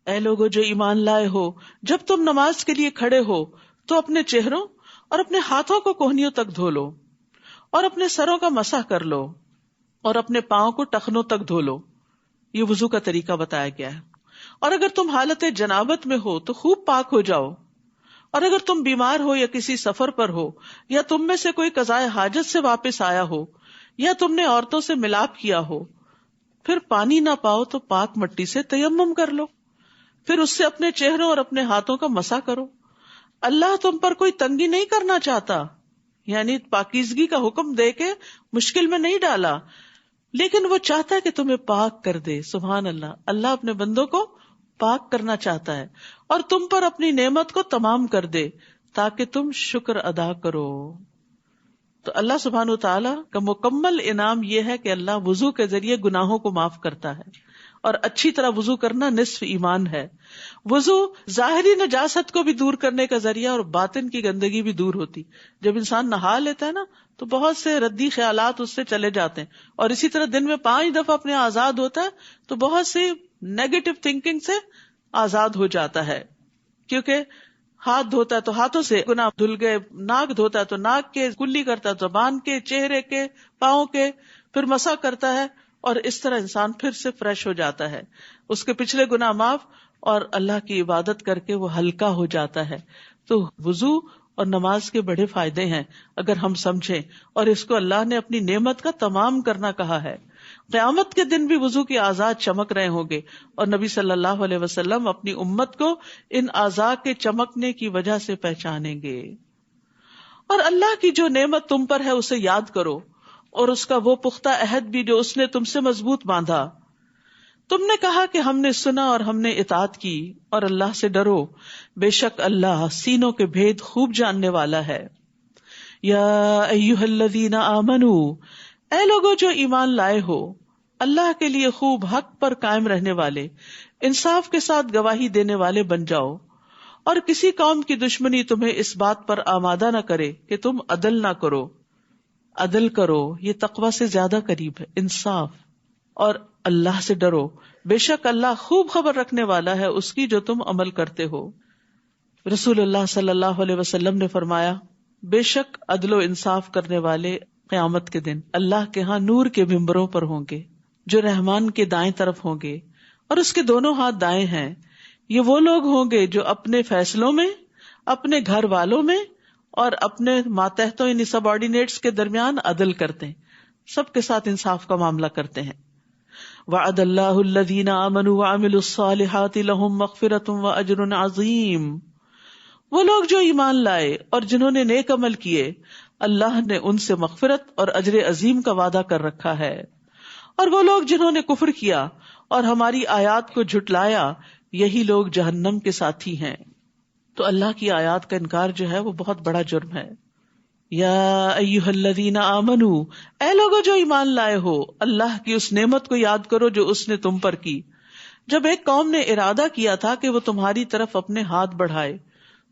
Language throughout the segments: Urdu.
اے لوگو جو ایمان لائے ہو، جب تم نماز کے لیے کھڑے ہو تو اپنے چہروں اور اپنے ہاتھوں کو کوہنیوں تک دھو لو، اور اپنے سروں کا مسح کر لو، اور اپنے پاؤں کو ٹخنوں تک دھو لو. یہ وضو کا طریقہ بتایا گیا ہے. اور اگر تم حالت جنابت میں ہو تو خوب پاک ہو جاؤ، اور اگر تم بیمار ہو یا کسی سفر پر ہو، یا تم میں سے کوئی قضائے حاجت سے واپس آیا ہو، یا تم نے عورتوں سے ملاپ کیا ہو، پھر پانی نہ پاؤ تو پاک مٹی سے تیمم کر لو، پھر اس سے اپنے چہروں اور اپنے ہاتھوں کا مسح کرو. اللہ تم پر کوئی تنگی نہیں کرنا چاہتا، یعنی پاکیزگی کا حکم دے کے مشکل میں نہیں ڈالا، لیکن وہ چاہتا ہے کہ تمہیں پاک کر دے. سبحان اللہ، اللہ اپنے بندوں کو پاک کرنا چاہتا ہے اور تم پر اپنی نعمت کو تمام کر دے تاکہ تم شکر ادا کرو. تو اللہ سبحانہ وتعالی کا مکمل انعام یہ ہے کہ اللہ وضو کے ذریعے گناہوں کو معاف کرتا ہے، اور اچھی طرح وضو کرنا نصف ایمان ہے. وضو ظاہری نجاست کو بھی دور کرنے کا ذریعہ اور باطن کی گندگی بھی دور ہوتی. جب انسان نہا لیتا ہے نا تو بہت سے ردی خیالات اس سے چلے جاتے ہیں، اور اسی طرح دن میں 5 دفعہ اپنے آزاد ہوتا ہے تو بہت سی نیگیٹو تھنکنگ سے آزاد ہو جاتا ہے. کیونکہ ہاتھ دھوتا ہے تو ہاتھوں سے گناہ دھل گئے، ناک دھوتا ہے تو ناک کے، کلی کرتا ہے زبان کے، چہرے کے، پاؤں کے، پھر مسح کرتا ہے، اور اس طرح انسان پھر سے فریش ہو جاتا ہے، اس کے پچھلے گناہ معاف، اور اللہ کی عبادت کر کے وہ ہلکا ہو جاتا ہے. تو وضو اور نماز کے بڑے فائدے ہیں اگر ہم سمجھیں، اور اس کو اللہ نے اپنی نعمت کا تمام کرنا کہا ہے. قیامت کے دن بھی وضو کے اعضاء چمک رہے ہوں گے، اور نبی صلی اللہ علیہ وسلم اپنی امت کو ان اعضاء کے چمکنے کی وجہ سے پہچانیں گے. اور اللہ کی جو نعمت تم پر ہے اسے یاد کرو، اور اس کا وہ پختہ عہد بھی جو اس نے تم سے مضبوط باندھا. تم نے کہا کہ ہم نے سنا اور ہم نے اطاعت کی، اور اللہ سے ڈرو، بے شک اللہ سینوں کے بھید خوب جاننے والا ہے. یا ایھا الذین آمنوا، اے لوگو جو ایمان لائے ہو، اللہ کے لیے خوب حق پر قائم رہنے والے، انصاف کے ساتھ گواہی دینے والے بن جاؤ، اور کسی قوم کی دشمنی تمہیں اس بات پر آمادہ نہ کرے کہ تم عدل نہ کرو. عدل کرو، یہ تقوی سے زیادہ قریب ہے، انصاف. اور اللہ سے ڈرو، بے شک اللہ خوب خبر رکھنے والا ہے اس کی جو تم عمل کرتے ہو. رسول اللہ صلی اللہ علیہ وسلم نے فرمایا، بے شک عدل و انصاف کرنے والے قیامت کے دن اللہ کے ہاں نور کے ممبروں پر ہوں گے، جو رحمان کے دائیں طرف ہوں گے، اور اس کے دونوں ہاتھ دائیں ہیں. یہ وہ لوگ ہوں گے جو اپنے فیصلوں میں، اپنے گھر والوں میں، اور اپنے ماتحتوں یعنی سب آرڈینیٹس کے درمیان عدل کرتے ہیں، سب کے ساتھ انصاف کا معاملہ کرتے ہیں. وعد اللہ الذین آمنوا وعملوا الصالحات لہم مغفرۃ واجر عظیم. وہ لوگ جو ایمان لائے اور جنہوں نے نیک عمل کیے، اللہ نے ان سے مغفرت اور اجر عظیم کا وعدہ کر رکھا ہے. اور وہ لوگ جنہوں نے کفر کیا اور ہماری آیات کو جھٹلایا، یہی لوگ جہنم کے ساتھی ہیں. تو اللہ کی آیات کا انکار جو ہے وہ بہت بڑا جرم ہے. یا ایھا الذین آمنوا، اے لوگو جو ایمان لائے ہو، اللہ کی اس نعمت کو یاد کرو جو اس نے تم پر کی. جب ایک قوم نے ارادہ کیا تھا کہ وہ تمہاری طرف اپنے ہاتھ بڑھائے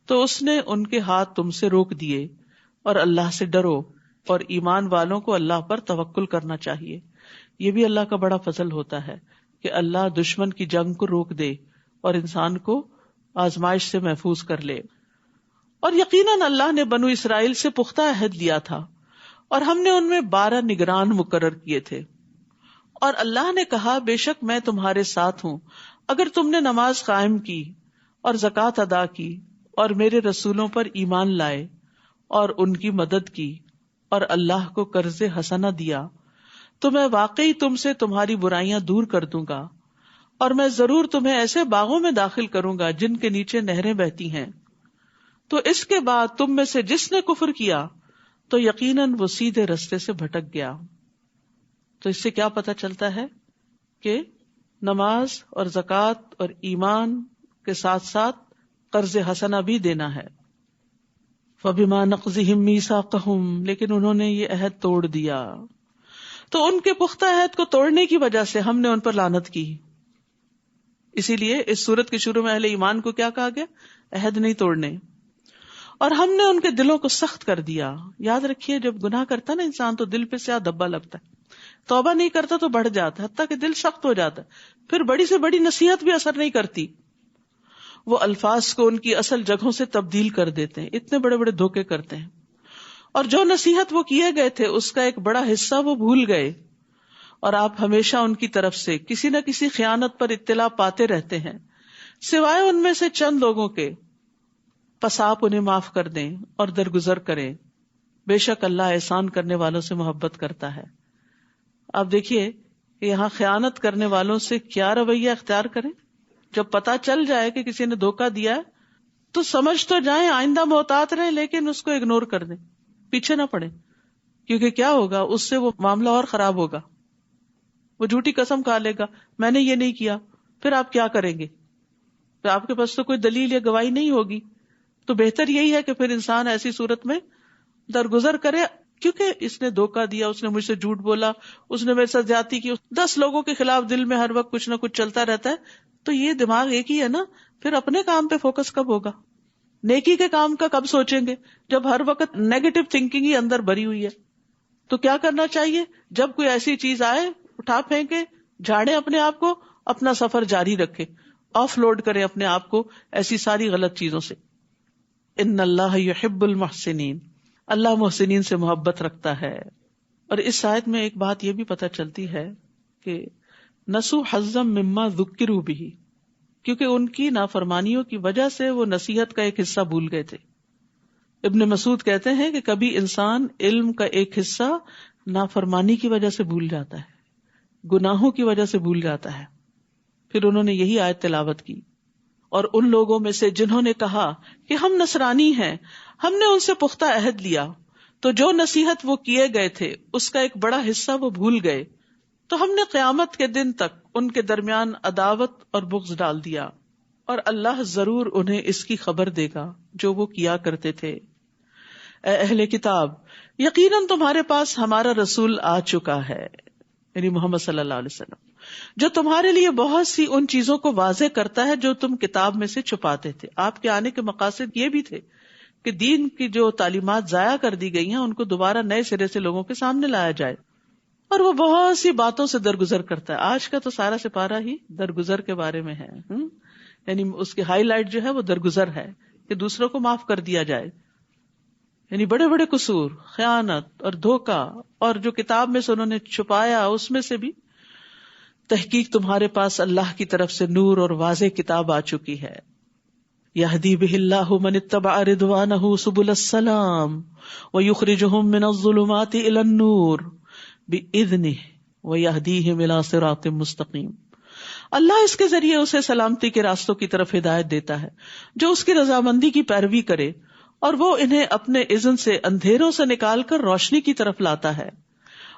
تو اس نے ان کے ہاتھ تم سے روک دیے. اور اللہ سے ڈرو، اور ایمان والوں کو اللہ پر توکل کرنا چاہیے. یہ بھی اللہ کا بڑا فضل ہوتا ہے کہ اللہ دشمن کی جنگ کو روک دے اور انسان کو آزمائش سے محفوظ کر لے. اور یقیناً اللہ نے بنو اسرائیل سے پختہ عہد لیا تھا، اور ہم نے ان میں 12 نگران مقرر کیے تھے. اور اللہ نے کہا، بے شک میں تمہارے ساتھ ہوں اگر تم نے نماز قائم کی اور زکوٰۃ ادا کی اور میرے رسولوں پر ایمان لائے اور ان کی مدد کی اور اللہ کو قرض حسنہ دیا، تو میں واقعی تم سے تمہاری برائیاں دور کر دوں گا، اور میں ضرور تمہیں ایسے باغوں میں داخل کروں گا جن کے نیچے نہریں بہتی ہیں. تو اس کے بعد تم میں سے جس نے کفر کیا تو یقیناً وہ سیدھے رستے سے بھٹک گیا. تو اس سے کیا پتہ چلتا ہے کہ نماز اور زکوٰۃ اور ایمان کے ساتھ ساتھ قرض حسنہ بھی دینا ہے. فَبِمَا نَقْضِهِمْ مِيثَاقَهُمْ، لیکن انہوں نے یہ عہد توڑ دیا، تو ان کے پختہ عہد کو توڑنے کی وجہ سے ہم نے ان پر لعنت کی. اسی لیے اس سورت کے شروع میں اہل ایمان کو کیا کہا گیا؟ عہد نہیں توڑنے. اور ہم نے ان کے دلوں کو سخت کر دیا. یاد رکھیے جب گناہ کرتا ہے نا انسان تو دل پہ سیاہ دبا لگتا ہے، توبہ نہیں کرتا تو بڑھ جاتا ہے، حتیٰ کہ دل سخت ہو جاتا ہے، پھر بڑی سے بڑی نصیحت بھی اثر نہیں کرتی. وہ الفاظ کو ان کی اصل جگہوں سے تبدیل کر دیتے ہیں، اتنے بڑے بڑے دھوکے کرتے ہیں. اور جو نصیحت وہ کیے گئے تھے اس کا ایک بڑا حصہ وہ بھول گئے، اور آپ ہمیشہ ان کی طرف سے کسی نہ کسی خیانت پر اطلاع پاتے رہتے ہیں، سوائے ان میں سے چند لوگوں کے. پس آپ انہیں معاف کر دیں اور درگزر کریں، بے شک اللہ احسان کرنے والوں سے محبت کرتا ہے. آپ دیکھیے کہ یہاں خیانت کرنے والوں سے کیا رویہ اختیار کریں. جب پتا چل جائے کہ کسی نے دھوکہ دیا تو سمجھ تو جائیں، آئندہ محتاط رہیں، لیکن اس کو اگنور کر دیں، پیچھے نہ پڑیں، کیونکہ کیا ہوگا اس سے وہ معاملہ اور خراب ہوگا. وہ جھوٹی قسم کھا لے گا میں نے یہ نہیں کیا، پھر آپ کیا کریں گے؟ پھر آپ کے پاس تو کوئی دلیل یا گواہی نہیں ہوگی. تو بہتر یہی ہے کہ پھر انسان ایسی صورت میں درگزر کرے، کیونکہ اس نے دھوکہ دیا، اس نے مجھ سے جھوٹ بولا، اس نے میرے ساتھ زیادتی کی، 10 لوگوں کے خلاف دل میں ہر وقت کچھ نہ کچھ چلتا رہتا ہے. تو یہ دماغ ایک ہی ہے نا، پھر اپنے کام پہ فوکس کب ہوگا؟ نیکی کے کام کا کب سوچیں گے جب ہر وقت نیگیٹو تھنکنگ ہی اندر بھری ہوئی ہے؟ تو کیا کرنا چاہیے؟ جب کوئی ایسی چیز آئے اٹھا پھینکے، جھاڑے اپنے آپ کو، اپنا سفر جاری رکھے، آف لوڈ کرے اپنے آپ کو ایسی ساری غلط چیزوں سے. ان اللہ یحب المحسنین، اللہ محسنین سے محبت رکھتا ہے. اور اس آیت میں ایک بات یہ بھی پتہ چلتی ہے کہ نسو حظم مما ذکروا بہ، کیونکہ ان کی نافرمانیوں کی وجہ سے وہ نصیحت کا ایک حصہ بھول گئے تھے. ابن مسعود کہتے ہیں کہ کبھی انسان علم کا ایک حصہ نافرمانی کی وجہ سے بھول جاتا ہے، گناہوں کی وجہ سے بھول جاتا ہے. پھر انہوں نے یہی آیت تلاوت کی. اور ان لوگوں میں سے جنہوں نے کہا کہ ہم نصرانی ہیں، ہم نے ان سے پختہ عہد لیا، تو جو نصیحت وہ کیے گئے تھے اس کا ایک بڑا حصہ وہ بھول گئے، تو ہم نے قیامت کے دن تک ان کے درمیان عداوت اور بغض ڈال دیا، اور اللہ ضرور انہیں اس کی خبر دے گا جو وہ کیا کرتے تھے. اے اہل کتاب، یقیناً تمہارے پاس ہمارا رسول آ چکا ہے، یعنی محمد صلی اللہ علیہ وسلم، جو تمہارے لیے بہت سی ان چیزوں کو واضح کرتا ہے جو تم کتاب میں سے چھپاتے تھے. آپ کے آنے کے مقاصد یہ بھی تھے کہ دین کی جو تعلیمات ضائع کر دی گئی ہیں ان کو دوبارہ نئے سرے سے لوگوں کے سامنے لایا جائے. اور وہ بہت سی باتوں سے درگزر کرتا ہے. آج کا تو سارا سپارہ ہی درگزر کے بارے میں ہے، یعنی اس کی ہائی لائٹ جو ہے وہ درگزر ہے کہ دوسروں کو معاف کر دیا جائے. یعنی بڑے بڑے قصور، خیانت اور دھوکہ اور جو کتاب میں سے انہوں نے چھپایا اس میں سے بھی. تحقیق تمہارے پاس اللہ کی طرف سے نور اور واضح کتاب آ چکی ہے. یہدی بہ اللہ من اتبع رضوانہ سبل السلام ویخرجہم من الظلمات الی النور بإذنہ ویہدیہم الی صراط مستقیم. اللہ اس کے ذریعے اسے سلامتی کے راستوں کی طرف ہدایت دیتا ہے جو اس کی رضامندی کی پیروی کرے، اور وہ انہیں اپنے اذن سے اندھیروں سے نکال کر روشنی کی طرف لاتا ہے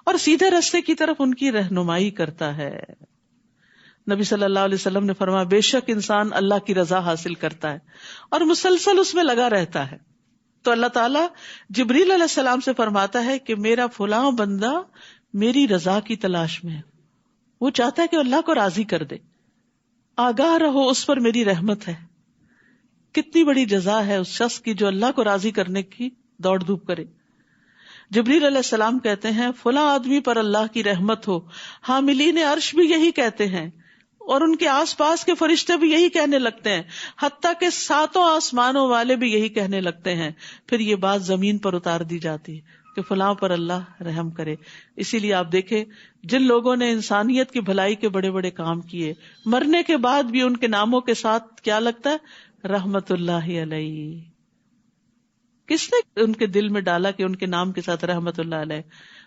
اور سیدھے راستے کی طرف ان کی رہنمائی کرتا ہے. نبی صلی اللہ علیہ وسلم نے فرمایا بے شک انسان اللہ کی رضا حاصل کرتا ہے اور مسلسل اس میں لگا رہتا ہے تو اللہ تعالیٰ جبریل علیہ السلام سے فرماتا ہے کہ میرا فلاں بندہ میری رضا کی تلاش میں ہے، وہ چاہتا ہے کہ اللہ کو راضی کر دے، آگاہ رہو اس پر میری رحمت ہے. کتنی بڑی جزا ہے اس شخص کی جو اللہ کو راضی کرنے کی دوڑ دھوپ کرے. جبریل علیہ السلام کہتے ہیں فلاں آدمی پر اللہ کی رحمت ہو، حاملین عرش بھی یہی کہتے ہیں اور ان کے آس پاس کے فرشتے بھی یہی کہنے لگتے ہیں، حتیٰ کہ 7 آسمانوں والے بھی یہی کہنے لگتے ہیں. پھر یہ بات زمین پر اتار دی جاتی ہے کہ فلاں پر اللہ رحم کرے. اسی لیے آپ دیکھیں جن لوگوں نے انسانیت کی بھلائی کے بڑے بڑے کام کیے، مرنے کے بعد بھی ان کے ناموں کے ساتھ کیا لگتا ہے؟ رحمت اللہ علیہ. کس نے ان کے دل میں ڈالا کہ ان کے نام کے ساتھ رحمت اللہ علیہ؟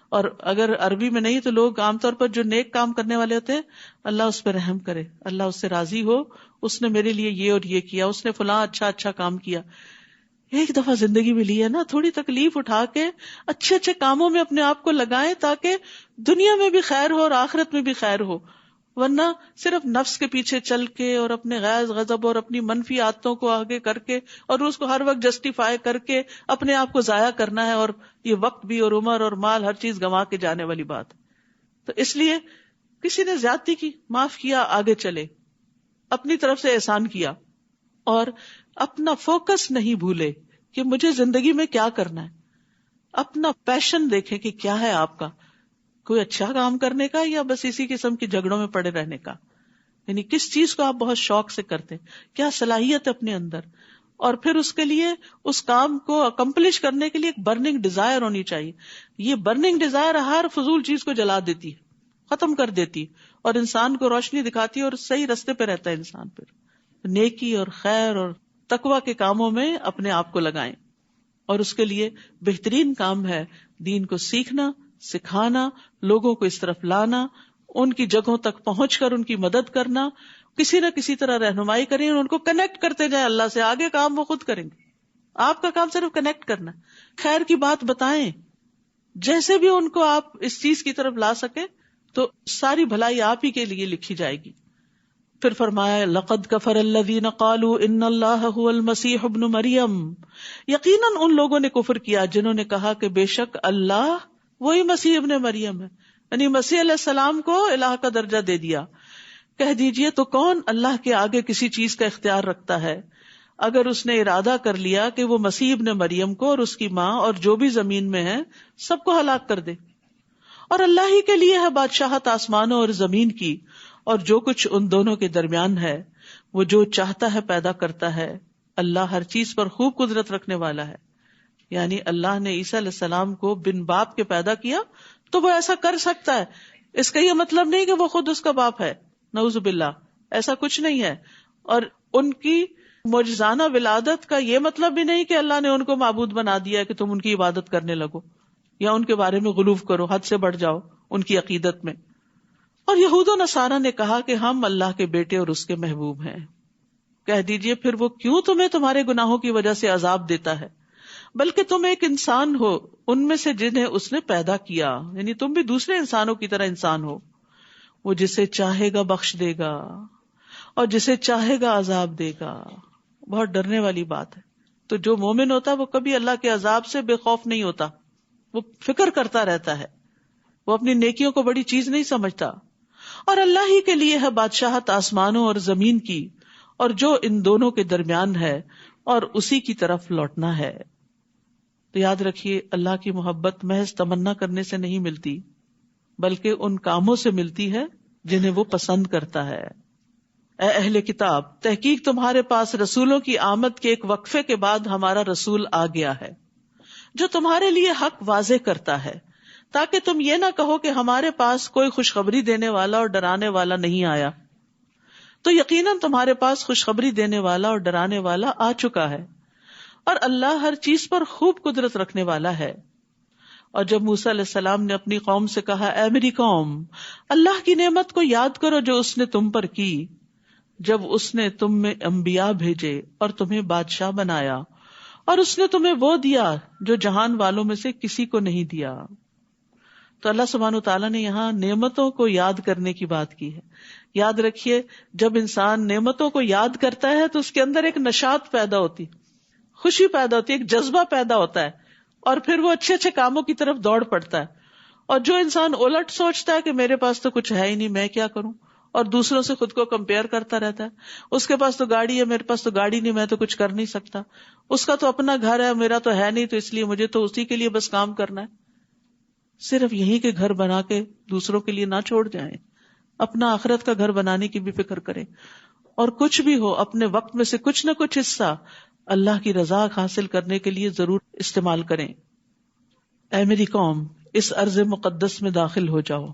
اور اگر عربی میں نہیں تو لوگ عام طور پر جو نیک کام کرنے والے ہوتے ہیں، اللہ اس پہ رحم کرے، اللہ اس سے راضی ہو، اس نے میرے لیے یہ اور یہ کیا، اس نے فلاں اچھا کام کیا. ایک دفعہ زندگی میں لی ہے نا، تھوڑی تکلیف اٹھا کے اچھے اچھے کاموں میں اپنے آپ کو لگائیں تاکہ دنیا میں بھی خیر ہو اور آخرت میں بھی خیر ہو. ورنہ صرف نفس کے پیچھے چل کے اور اپنے غیظ غضب اور اپنی منفی عادتوں کو آگے کر کے اور اس کو ہر وقت جسٹیفائی کر کے اپنے آپ کو ضائع کرنا ہے، اور یہ وقت بھی اور عمر اور مال ہر چیز گنوا کے جانے والی بات. تو اس لیے کسی نے زیادتی کی، معاف کیا، آگے چلے، اپنی طرف سے احسان کیا اور اپنا فوکس نہیں بھولے کہ مجھے زندگی میں کیا کرنا ہے. اپنا پیشن دیکھیں کہ کیا ہے آپ کا، کوئی اچھا کام کرنے کا یا بس اسی قسم کی جھگڑوں میں پڑے رہنے کا. یعنی کس چیز کو آپ بہت شوق سے کرتے ہیں, کیا صلاحیت ہے اپنے اندر, اور پھر اس کے لیے اس کام کو اکمپلش کرنے کے لیے ایک برننگ ڈیزائر ہونی چاہیے. یہ برننگ ڈیزائر ہر فضول چیز کو جلا دیتی ہے, ختم کر دیتی, اور انسان کو روشنی دکھاتی ہے اور صحیح رستے پہ رہتا ہے انسان. پھر نیکی اور خیر اور تقوی کے کاموں میں اپنے آپ کو لگائیں, اور اس کے لیے بہترین کام ہے دین کو سیکھنا, سکھانا, لوگوں کو اس طرف لانا, ان کی جگہوں تک پہنچ کر ان کی مدد کرنا, کسی نہ کسی طرح رہنمائی کریں, ان کو کنیکٹ کرتے جائیں اللہ سے. آگے کام وہ خود کریں گے, آپ کا کام صرف کنیکٹ کرنا, خیر کی بات بتائیں, جیسے بھی ان کو آپ اس چیز کی طرف لا سکیں تو ساری بھلائی آپ ہی کے لیے لکھی جائے گی. پھر فرمایا لقد کفر الذین قالوا ان اللہ هو المسیح ابن مریم, یقیناً ان لوگوں نے کفر کیا جنہوں نے کہا کہ بے شک اللہ وہی مسیح ابن مریم ہے, یعنی مسیح علیہ السلام کو الہ کا درجہ دے دیا. کہہ دیجئے تو کون اللہ کے آگے کسی چیز کا اختیار رکھتا ہے اگر اس نے ارادہ کر لیا کہ وہ مسیح ابن مریم کو اور اس کی ماں اور جو بھی زمین میں ہے سب کو ہلاک کر دے. اور اللہ ہی کے لیے ہے بادشاہت آسمانوں اور زمین کی اور جو کچھ ان دونوں کے درمیان ہے. وہ جو چاہتا ہے پیدا کرتا ہے, اللہ ہر چیز پر خوب قدرت رکھنے والا ہے. یعنی اللہ نے عیسیٰ علیہ السلام کو بن باپ کے پیدا کیا تو وہ ایسا کر سکتا ہے. اس کا یہ مطلب نہیں کہ وہ خود اس کا باپ ہے, نعوذ باللہ, ایسا کچھ نہیں ہے. اور ان کی معجزانہ ولادت کا یہ مطلب بھی نہیں کہ اللہ نے ان کو معبود بنا دیا کہ تم ان کی عبادت کرنے لگو یا ان کے بارے میں غلو کرو, حد سے بڑھ جاؤ ان کی عقیدت میں. اور یہود و نصارہ نے کہا کہ ہم اللہ کے بیٹے اور اس کے محبوب ہیں. کہہ دیجئے پھر وہ کیوں تمہیں تمہارے گناہوں کی وجہ سے عذاب دیتا ہے, بلکہ تم ایک انسان ہو ان میں سے جنہیں اس نے پیدا کیا, یعنی تم بھی دوسرے انسانوں کی طرح انسان ہو. وہ جسے چاہے گا بخش دے گا اور جسے چاہے گا عذاب دے گا. بہت ڈرنے والی بات ہے. تو جو مومن ہوتا ہے وہ کبھی اللہ کے عذاب سے بے خوف نہیں ہوتا, وہ فکر کرتا رہتا ہے, وہ اپنی نیکیوں کو بڑی چیز نہیں سمجھتا. اور اللہ ہی کے لیے ہے بادشاہت آسمانوں اور زمین کی اور جو ان دونوں کے درمیان ہے, اور اسی کی طرف لوٹنا ہے. تو یاد رکھیے اللہ کی محبت محض تمنا کرنے سے نہیں ملتی بلکہ ان کاموں سے ملتی ہے جنہیں وہ پسند کرتا ہے. اے اہل کتاب, تحقیق تمہارے پاس رسولوں کی آمد کے ایک وقفے کے بعد ہمارا رسول آ گیا ہے جو تمہارے لیے حق واضح کرتا ہے, تاکہ تم یہ نہ کہو کہ ہمارے پاس کوئی خوشخبری دینے والا اور ڈرانے والا نہیں آیا. تو یقیناً تمہارے پاس خوشخبری دینے والا اور ڈرانے والا آ چکا ہے, اور اللہ ہر چیز پر خوب قدرت رکھنے والا ہے. اور جب موسیٰ علیہ السلام نے اپنی قوم سے کہا, اے میری قوم, اللہ کی نعمت کو یاد کرو جو اس نے تم پر کی, جب اس نے تم میں انبیاء بھیجے اور تمہیں بادشاہ بنایا, اور اس نے تمہیں وہ دیا جو جہان والوں میں سے کسی کو نہیں دیا. تو اللہ سبحانہ وتعالیٰ نے یہاں نعمتوں کو یاد کرنے کی بات کی ہے. یاد رکھیے جب انسان نعمتوں کو یاد کرتا ہے تو اس کے اندر ایک نشاط پیدا ہوتی, خوشی پیدا ہوتی, ایک جذبہ پیدا ہوتا ہے, اور پھر وہ اچھے اچھے کاموں کی طرف دوڑ پڑتا ہے. اور جو انسان الٹ سوچتا ہے کہ میرے پاس تو کچھ ہے ہی نہیں, میں کیا کروں, اور دوسروں سے خود کو کمپیئر کرتا رہتا ہے, اس کے پاس تو گاڑی ہے, میرے پاس تو گاڑی نہیں, میں تو کچھ کر نہیں سکتا, اس کا تو اپنا گھر ہے, میرا تو ہے نہیں, تو اس لیے مجھے تو اسی کے لیے بس کام کرنا ہے. صرف یہیں کے گھر بنا کے دوسروں کے لیے نہ چھوڑ جائیں, اپنا آخرت کا گھر بنانے کی بھی فکر کریں, اور کچھ بھی ہو اپنے وقت میں سے کچھ نہ کچھ حصہ اللہ کی رضا حاصل کرنے کے لیے ضرور استعمال کریں. اے میری قوم, اس ارض مقدس میں داخل ہو جاؤ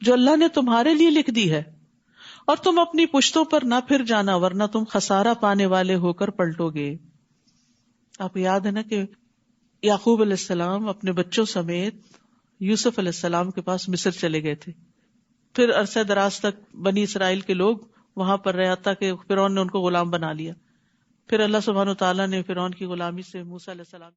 جو اللہ نے تمہارے لیے لکھ دی ہے, اور تم اپنی پشتوں پر نہ پھر جانا ورنہ تم خسارہ پانے والے ہو کر پلٹو گے. آپ کو یاد ہے نا کہ یعقوب علیہ السلام اپنے بچوں سمیت یوسف علیہ السلام کے پاس مصر چلے گئے تھے, پھر عرصہ دراز تک بنی اسرائیل کے لوگ وہاں پر رہا تھا کہ فرعون نے ان کو غلام بنا لیا. پھر اللہ سبحانہ وتعالیٰ نے فرعون کی غلامی سے موسیٰ علیہ السلام